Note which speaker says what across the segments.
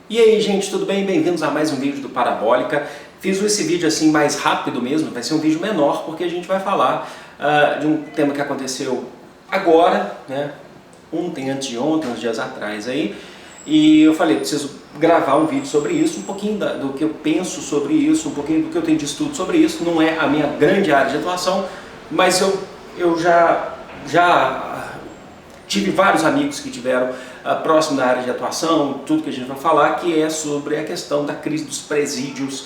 Speaker 1: E aí, gente, tudo bem? Bem-vindos a mais um vídeo do Parabólica. Fiz esse vídeo assim mais rápido mesmo, vai ser um vídeo menor, porque a gente vai falar de um tema que aconteceu agora, né? Ontem, antes de ontem, uns dias atrás aí. E eu falei, preciso gravar um vídeo sobre isso, um pouquinho do que eu penso sobre isso, um pouquinho do que eu tenho de estudo sobre isso. Não é a minha grande área de atuação, mas eu já tive vários amigos que tiveram próximo da área de atuação, tudo que a gente vai falar, que é sobre a questão da crise dos presídios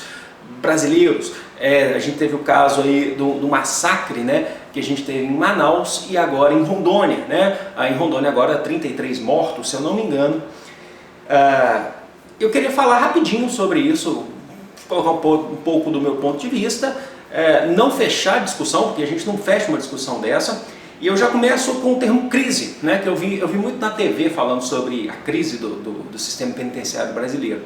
Speaker 1: brasileiros. A gente teve o caso aí do massacre, né, que a gente teve em Manaus e agora em Rondônia, né? Em Rondônia agora 33 mortos, se eu não me engano. Eu queria falar rapidinho sobre isso, colocar um pouco do meu ponto de vista, não fechar a discussão, porque a gente não fecha uma discussão dessa. E eu já começo com o termo crise, né, que eu vi muito na TV falando sobre a crise do sistema penitenciário brasileiro.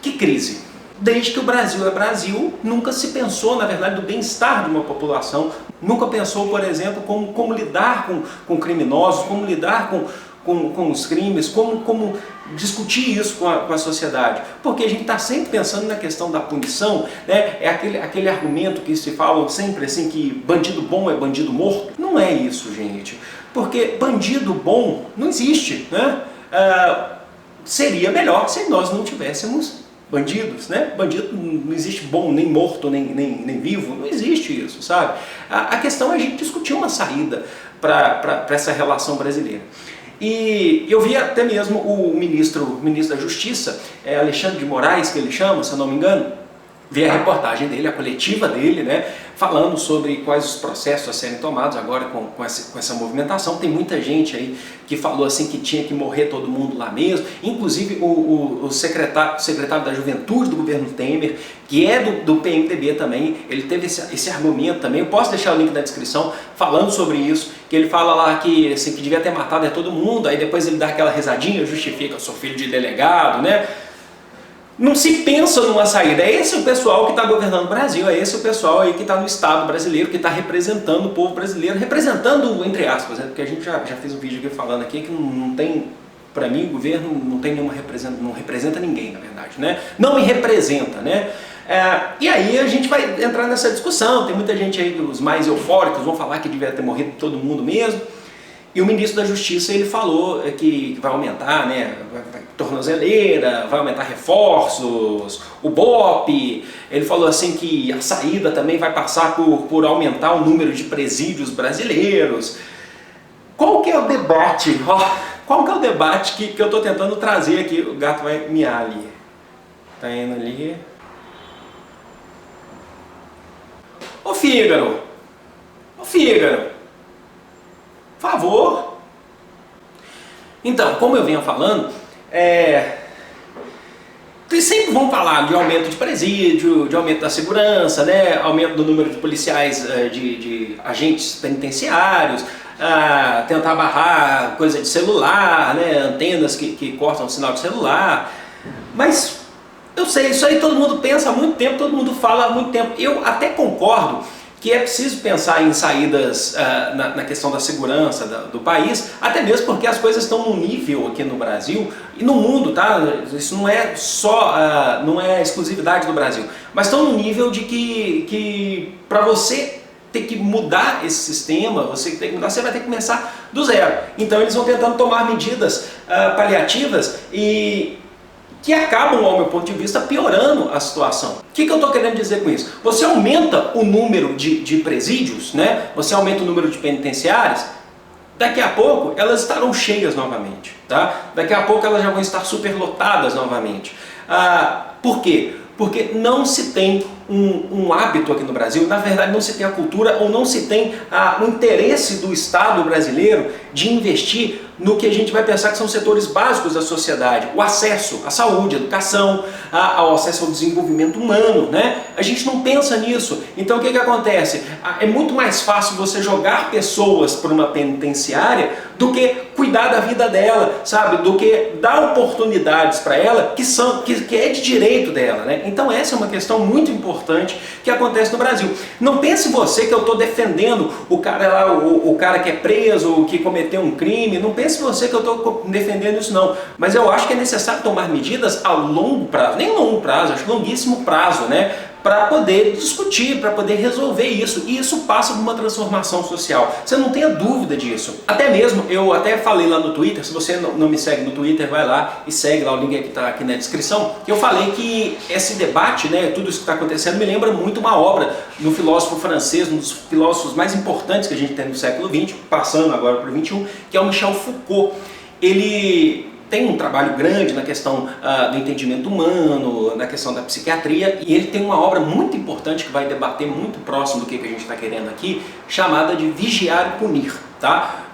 Speaker 1: Que crise? Desde que o Brasil é Brasil, nunca se pensou, na verdade, do bem-estar de uma população, nunca pensou, por exemplo, como lidar com criminosos, como lidar com os crimes, como discutir isso com a sociedade. Porque a gente está sempre pensando na questão da punição, né? É aquele argumento que se fala sempre assim, que bandido bom é bandido morto. Não é isso, gente. Porque bandido bom não existe, né? Seria melhor se nós não tivéssemos bandidos, né? Bandido não existe bom, nem morto, nem vivo, não existe isso, sabe? A questão é a gente discutir uma saída para essa relação brasileira. E eu vi até mesmo o ministro da Justiça, Alexandre de Moraes, que ele chama, se eu não me engano, vi a reportagem dele, a coletiva dele, né, falando sobre quais os processos a serem tomados agora com essa movimentação. Tem muita gente aí que falou assim que tinha que morrer todo mundo lá mesmo, inclusive o secretário da Juventude do governo Temer, que é do PMDB também, ele teve esse argumento também. Eu posso deixar o link na descrição falando sobre isso, que ele fala lá que, assim, que devia ter matado todo mundo, aí depois ele dá aquela risadinha, justifica, eu sou filho de delegado, né? Não se pensa numa saída. É esse o pessoal que está governando o Brasil, é esse o pessoal aí que está no Estado brasileiro, que está representando o povo brasileiro, representando entre aspas, né? Porque a gente já fez um vídeo aqui falando aqui que não tem, para mim, o governo não tem nenhuma não representa ninguém, na verdade, né? Não me representa, né? E aí a gente vai entrar nessa discussão. Tem muita gente aí, os mais eufóricos, vão falar que devia ter morrido todo mundo mesmo. E o ministro da Justiça, ele falou que vai aumentar, né, tornozeleira, vai aumentar reforços, o BOP. Ele falou assim que a saída também vai passar por aumentar o número de presídios brasileiros. Qual que é o debate? Qual que é o debate que eu estou tentando trazer aqui? O gato vai miar ali. Tá indo ali. Ô Fígaro! Ô Fígaro! Por favor. Então, como eu vinha falando, eles sempre vão falar de aumento de presídio, de aumento da segurança, né? Aumento do número de policiais, de agentes penitenciários, tentar barrar coisa de celular, né? Antenas que cortam o sinal de celular. Mas eu sei, isso aí todo mundo pensa há muito tempo, todo mundo fala há muito tempo. Eu até concordo que é preciso pensar em saídas na questão da segurança do país, até mesmo porque as coisas estão num nível aqui no Brasil e no mundo, tá? Isso não é só, não é exclusividade do Brasil, mas estão num nível de que para você ter que mudar esse sistema, você vai ter que começar do zero. Então eles vão tentando tomar medidas paliativas e que acabam, ao meu ponto de vista, piorando a situação. O que eu estou querendo dizer com isso? Você aumenta o número de presídios, né? Você aumenta o número de penitenciárias, daqui a pouco elas estarão cheias novamente, tá? Daqui a pouco elas já vão estar superlotadas novamente. Por quê? Porque não se tem um hábito aqui no Brasil, na verdade não se tem a cultura ou não se tem o interesse do Estado brasileiro de investir no que a gente vai pensar que são setores básicos da sociedade, o acesso à saúde, à educação, ao acesso ao desenvolvimento humano, né? A gente não pensa nisso. Então o que acontece? É muito mais fácil você jogar pessoas para uma penitenciária do que cuidar da vida dela, sabe? Do que dar oportunidades para ela que é de direito dela, né? Então essa é uma questão muito importante importante que acontece no Brasil. Não pense você que eu estou defendendo o cara lá, o cara que é preso, que cometeu um crime, não pense você que eu estou defendendo isso não, mas eu acho que é necessário tomar medidas a longo prazo, nem longo prazo, acho longuíssimo prazo, né? Para poder discutir, para poder resolver isso. E isso passa por uma transformação social. Você não tenha dúvida disso. Até mesmo, eu até falei lá no Twitter, se você não me segue no Twitter, vai lá e segue lá, o link que está aqui na descrição, que eu falei que esse debate, né, tudo isso que está acontecendo, me lembra muito uma obra do filósofo francês, um dos filósofos mais importantes que a gente tem no século XX, passando agora para o XXI, que é o Michel Foucault. Ele tem um trabalho grande na questão do entendimento humano, na questão da psiquiatria, e ele tem uma obra muito importante que vai debater muito próximo do que a gente está querendo aqui, chamada de Vigiar e Punir. Tá?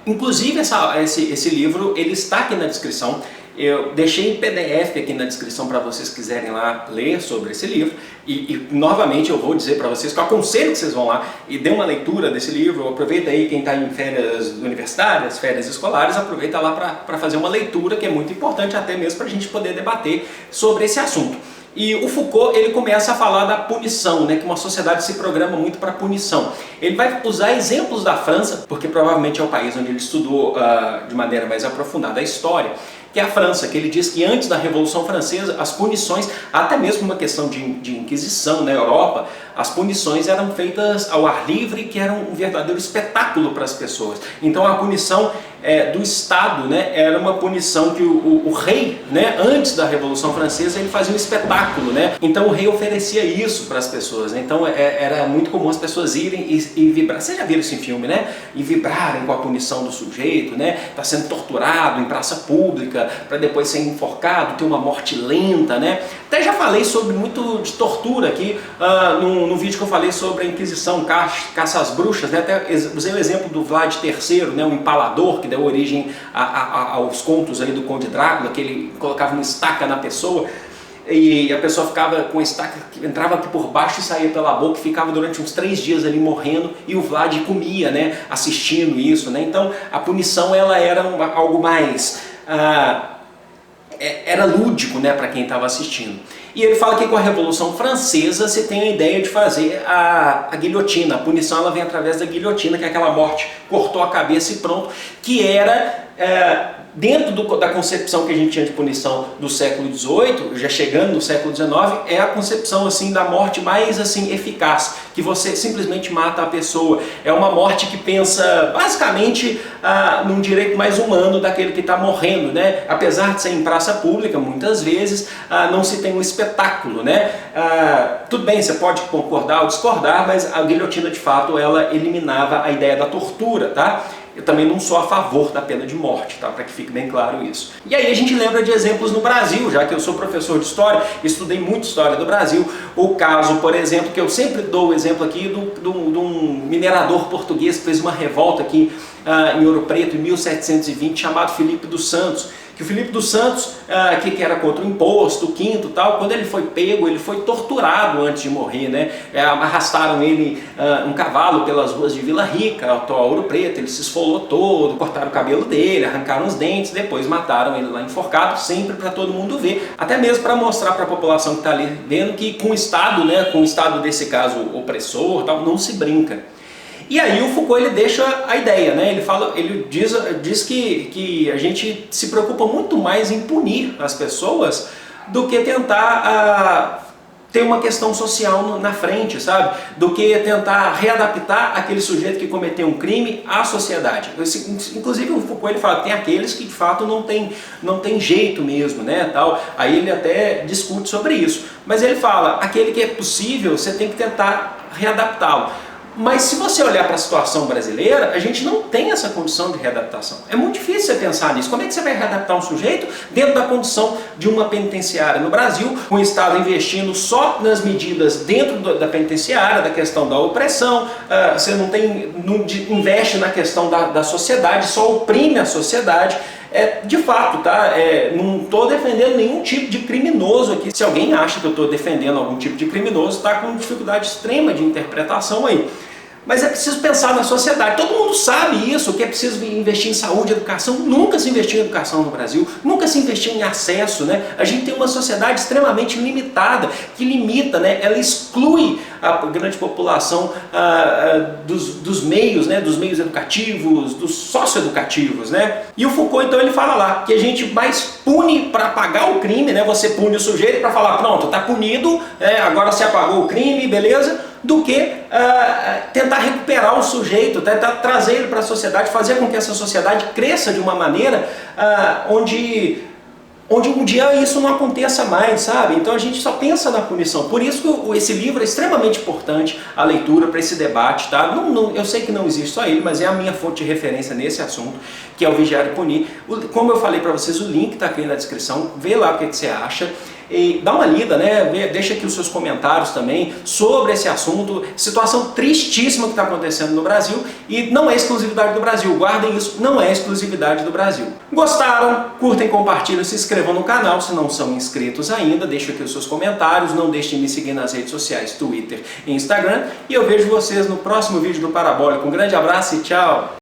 Speaker 1: Inclusive esse livro ele está aqui na descrição. Eu deixei em PDF aqui na descrição para vocês quiserem lá ler sobre esse livro e novamente eu vou dizer para vocês que eu aconselho que vocês vão lá e dêem uma leitura desse livro. Aproveita aí quem está em férias universitárias, férias escolares, aproveita lá para fazer uma leitura que é muito importante até mesmo para a gente poder debater sobre esse assunto. E o Foucault ele começa a falar da punição, né, que uma sociedade se programa muito para punição. Ele vai usar exemplos da França, porque provavelmente é o país onde ele estudou de maneira mais aprofundada a história, que é a França, que ele diz que antes da Revolução Francesa as punições, até mesmo uma questão de Inquisição na Europa, as punições eram feitas ao ar livre, que era um verdadeiro espetáculo para as pessoas. Então a punição do Estado, né, era uma punição que o rei, né, antes da Revolução Francesa, ele fazia um espetáculo, né? Então o rei oferecia isso para as pessoas, né? Então era muito comum as pessoas irem e vibrar. Vocês já viram isso em filme, né? E vibrarem com a punição do sujeito, né? Está sendo torturado em praça pública para depois ser enforcado, ter uma morte lenta, né? Até já falei sobre muito de tortura aqui no vídeo que eu falei sobre a Inquisição, caça às bruxas, né? Até usei o exemplo do Vlad III, né? O empalador, que deu origem aos contos ali do Conde Drácula, que ele colocava uma estaca na pessoa e a pessoa ficava com a estaca, entrava aqui por baixo e saía pela boca, e ficava durante uns 3 dias ali morrendo, e o Vlad comia, né? Assistindo isso, né? Então a punição ela era algo mais era lúdico, né, para quem estava assistindo. E ele fala que com a Revolução Francesa você tem a ideia de fazer a guilhotina. A punição ela vem através da guilhotina, que é aquela morte, cortou a cabeça e pronto, que era dentro da concepção que a gente tinha de punição do século XVIII, já chegando no século XIX, é a concepção assim da morte mais assim eficaz, que você simplesmente mata a pessoa. É uma morte que pensa basicamente num direito mais humano daquele que está morrendo, né? Apesar de ser em praça pública, muitas vezes não se tem um espetáculo, né? Tudo bem, você pode concordar ou discordar, mas a guilhotina de fato ela eliminava a ideia da tortura, tá? Eu também não sou a favor da pena de morte, tá? Para que fique bem claro isso. E aí a gente lembra de exemplos no Brasil, já que eu sou professor de história, estudei muito história do Brasil. O caso, por exemplo, que eu sempre dou o exemplo aqui de um minerador português que fez uma revolta aqui em Ouro Preto em 1720, chamado Filipe dos Santos. Que o Filipe dos Santos, que era contra o imposto, o quinto e tal, quando ele foi pego, ele foi torturado antes de morrer, né? Arrastaram ele um cavalo pelas ruas de Vila Rica, atual Ouro Preto, ele se esfolou todo, cortaram o cabelo dele, arrancaram os dentes, depois mataram ele lá enforcado, sempre para todo mundo ver, até mesmo para mostrar para a população que está ali vendo que com o Estado, né, com o Estado desse caso opressor, tal, não se brinca. E aí o Foucault ele deixa a ideia, né? Ele diz que a gente se preocupa muito mais em punir as pessoas do que tentar ter uma questão social na frente, sabe? Do que tentar readaptar aquele sujeito que cometeu um crime à sociedade. Inclusive o Foucault ele fala que tem aqueles que de fato não tem jeito mesmo, né? Tal. Aí ele até discute sobre isso. Mas ele fala, aquele que é possível, você tem que tentar readaptá-lo. Mas se você olhar para a situação brasileira, a gente não tem essa condição de readaptação. É muito difícil você pensar nisso. Como é que você vai readaptar um sujeito dentro da condição de uma penitenciária no Brasil, com o Estado investindo só nas medidas dentro da penitenciária, da questão da opressão, você não investe na questão da sociedade, só oprime a sociedade. De fato, tá? Não estou defendendo nenhum tipo de criminoso aqui. Se alguém acha que eu estou defendendo algum tipo de criminoso, está com dificuldade extrema de interpretação aí. Mas é preciso pensar na sociedade. Todo mundo sabe isso, que é preciso investir em saúde e educação. Nunca se investiu em educação no Brasil, nunca se investiu em acesso, né? A gente tem uma sociedade extremamente limitada, que limita, né? Ela exclui a grande população dos meios, né? Dos meios educativos, dos socioeducativos, né? E o Foucault, então, ele fala lá que a gente mais pune para apagar o crime, né? Você pune o sujeito para falar, pronto, tá punido, agora se apagou o crime, beleza? Do que tentar recuperar o sujeito, tentar trazer ele para a sociedade, fazer com que essa sociedade cresça de uma maneira onde um dia isso não aconteça mais, sabe? Então a gente só pensa na punição. Por isso que esse livro é extremamente importante, a leitura para esse debate, tá? Eu sei que não existe só ele, mas é a minha fonte de referência nesse assunto, que é o Vigiar e Punir. Como eu falei para vocês, o link está aqui na descrição, vê lá o que você acha. E dá uma lida, né? Deixa aqui os seus comentários também sobre esse assunto, situação tristíssima que está acontecendo no Brasil, e não é exclusividade do Brasil, guardem isso, não é exclusividade do Brasil. Gostaram? Curtem, compartilhem, se inscrevam no canal se não são inscritos ainda, deixem aqui os seus comentários, não deixem de me seguir nas redes sociais, Twitter e Instagram, e eu vejo vocês no próximo vídeo do Parabólico. Um grande abraço e tchau!